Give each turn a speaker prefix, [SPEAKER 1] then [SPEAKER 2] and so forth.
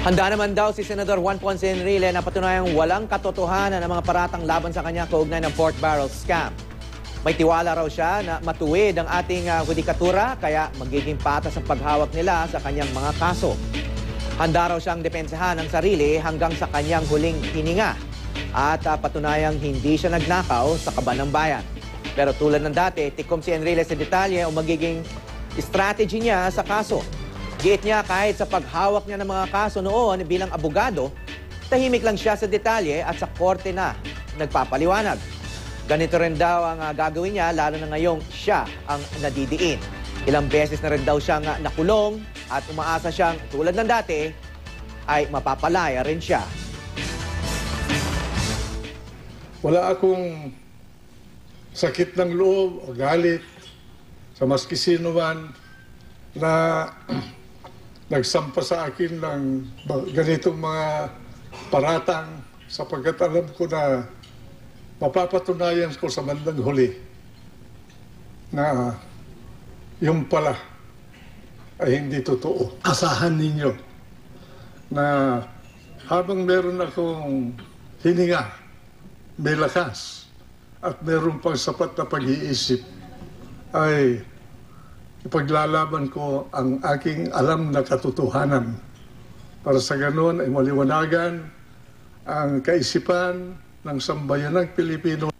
[SPEAKER 1] Handa naman daw si Senador Juan Ponce Enrile na patunayang walang katotohanan ng mga paratang laban sa kanya kaugnay ng pork barrel scam. May tiwala raw siya na matuwid ang ating hudikatura kaya magiging patas ang paghawak nila sa kanyang mga kaso. Handa raw siyang depensahan ang sarili hanggang sa kanyang huling hininga at patunayang hindi siya nagnakaw sa kaban ng bayan. Pero tulad ng dati, tikom si Enrile sa detalye o magiging strategy niya sa kaso. Giit niya kahit sa paghawak niya ng mga kaso noon bilang abogado, tahimik lang siya sa detalye at sa korte na nagpapaliwanag. Ganito rin daw ang gagawin niya lalo na ngayong siya ang nadidiin. Ilang beses na rin daw siyang nakulong at umaasa siyang tulad ng dati ay mapapalaya rin siya.
[SPEAKER 2] Wala akong sakit ng loob o galit sa maski sino man na nagsampa sa akin ng ganitong mga paratang sapagkat alam ko na mapapatunayan ko sa bandang huli na yung pala ay hindi totoo. Asahan ninyo na habang meron akong hininga, may lakas at meron pang sapat na pag-iisip ay ipaglalaban ko ang aking alam na katotohanan para sa ganoon ay maliwanagan ang kaisipan ng sambayanang Pilipino.